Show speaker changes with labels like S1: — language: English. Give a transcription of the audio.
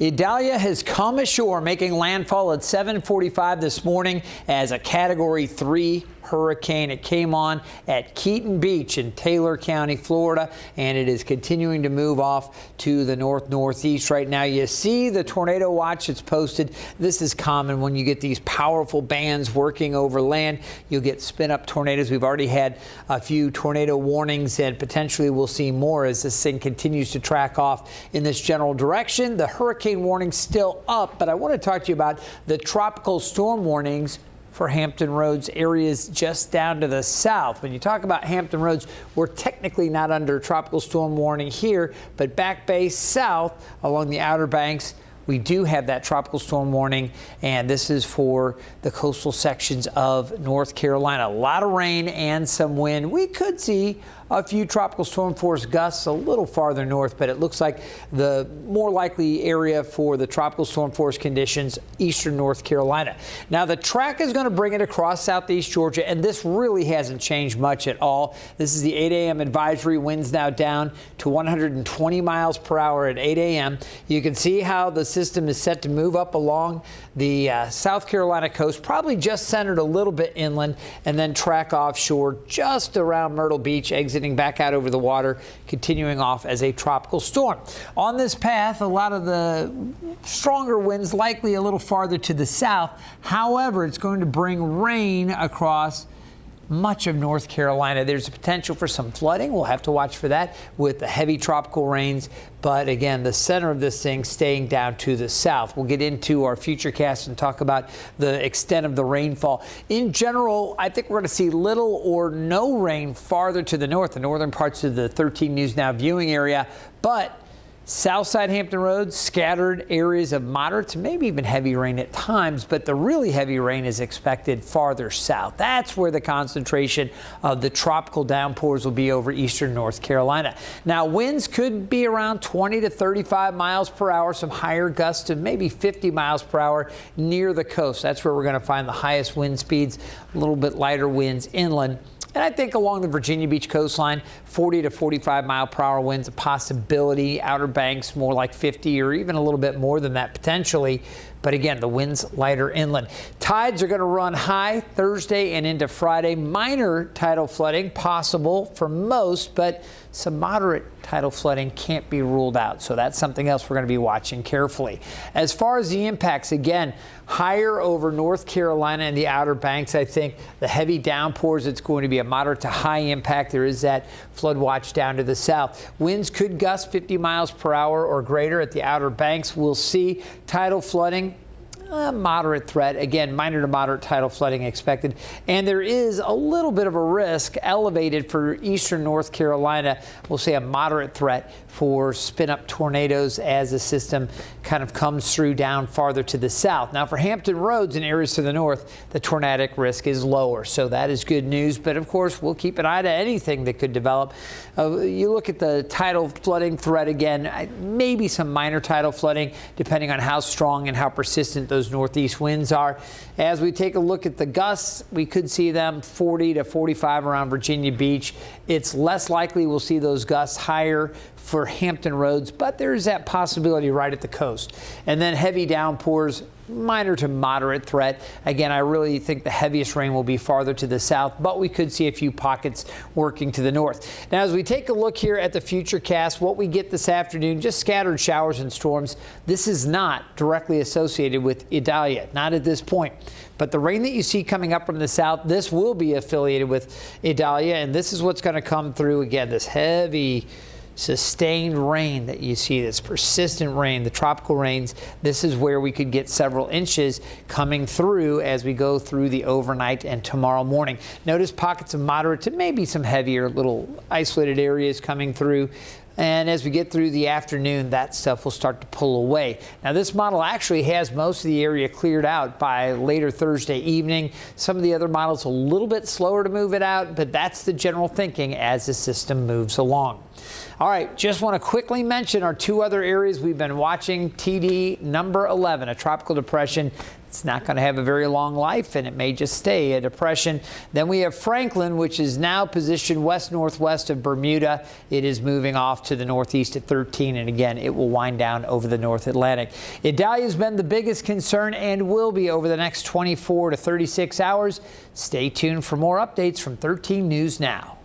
S1: Idalia has come ashore, making landfall at 7:45 this morning as a Category 3 hurricane. It came on at Keaton Beach in Taylor County, Florida, and it is continuing to move off to the northeast right now. You see the tornado watch that's posted. This is common when you get these powerful bands working over land. You'll get spin-up tornadoes. We've already had a few tornado warnings, and potentially we'll see more as this thing continues to track off in this general direction. The hurricane warning's still up, but I want to talk to you about the tropical storm warnings for Hampton Roads areas just down to the south. When you talk about Hampton Roads, we're technically not under tropical storm warning here, but Back Bay south along the Outer Banks, we do have that tropical storm warning, and this is for the coastal sections of North Carolina. A lot of rain and some wind. We could see a few tropical storm force gusts a little farther north, but it looks like the more likely area for the tropical storm force conditions, eastern North Carolina. Now, the track is going to bring it across southeast Georgia, and this really hasn't changed much at all. This is the 8 a.m. advisory. Winds now down to 120 miles per hour at 8 a.m. You can see how the system is set to move up along the South Carolina coast, probably just centered a little bit inland, and then track offshore just around Myrtle Beach, exiting back out over the water, continuing off as a tropical storm. On this path, a lot of the stronger winds likely a little farther to the south. However, it's going to bring rain across much of North Carolina. There's a potential for some flooding. We'll have to watch for that with the heavy tropical rains. But again, the center of this thing staying down to the south. We'll get into our futurecast and talk about the extent of the rainfall. In general, I think we're going to see little or no rain farther to the north, the northern parts of the 13 News Now viewing area. But Southside Hampton Roads, scattered areas of moderate to maybe even heavy rain at times, but the really heavy rain is expected farther south. That's where the concentration of the tropical downpours will be over eastern North Carolina. Now, winds could be around 20 to 35 miles per hour, some higher gusts to maybe 50 miles per hour near the coast. That's where we're going to find the highest wind speeds, a little bit lighter winds inland. And I think along the Virginia Beach coastline, 40 to 45 mile per hour winds a possibility. Outer Banks more like 50 or even a little bit more than that potentially. But again, the winds lighter inland. Tides are going to run high Thursday and into Friday. Minor tidal flooding possible for most, but some moderate tidal flooding can't be ruled out. So that's something else we're going to be watching carefully. As far as the impacts, again, higher over North Carolina and the Outer Banks. I think the heavy downpours, it's going to be a moderate to high impact. There is that flood watch down to the south. Winds could gust 50 miles per hour or greater at the Outer Banks. We'll see tidal flooding. A moderate threat. Again, minor to moderate tidal flooding expected. And there is a little bit of a risk elevated for eastern North Carolina. We'll say a moderate threat for spin-up tornadoes as the system kind of comes through down farther to the south. Now, for Hampton Roads and areas to the north, the tornadic risk is lower. So that is good news. But of course, we'll keep an eye to anything that could develop. You look at the tidal flooding threat again, maybe some minor tidal flooding, depending on how strong and how persistent those northeast winds are. As we take a look at the gusts, we could see them 40 to 45 around Virginia Beach. It's less likely we'll see those gusts higher for Hampton Roads, but there's that possibility right at the coast. And then heavy downpours, minor to moderate threat. Again, I really think the heaviest rain will be farther to the south, but we could see a few pockets working to the north. Now, as we take a look here at the futurecast, what we get this afternoon, just scattered showers and storms. This is not directly associated with Idalia, not at this point. But the rain that you see coming up from the south, this will be affiliated with Idalia, and this is what's going to come through again, this heavy sustained rain that you see, this persistent rain, the tropical rains. This is where we could get several inches coming through as we go through the overnight and tomorrow morning. Notice pockets of moderate to maybe some heavier little isolated areas coming through. And as we get through the afternoon, that stuff will start to pull away. Now, this model actually has most of the area cleared out by later Thursday evening. Some of the other models a little bit slower to move it out, but that's the general thinking as the system moves along. All right, just want to quickly mention our two other areas we've been watching. TD number 11, a tropical depression. It's not going to have a very long life, and it may just stay a depression. Then we have Franklin, which is now positioned west-northwest of Bermuda. It is moving off to the northeast at 13, and again, it will wind down over the North Atlantic. Idalia has been the biggest concern and will be over the next 24 to 36 hours. Stay tuned for more updates from 13 News Now.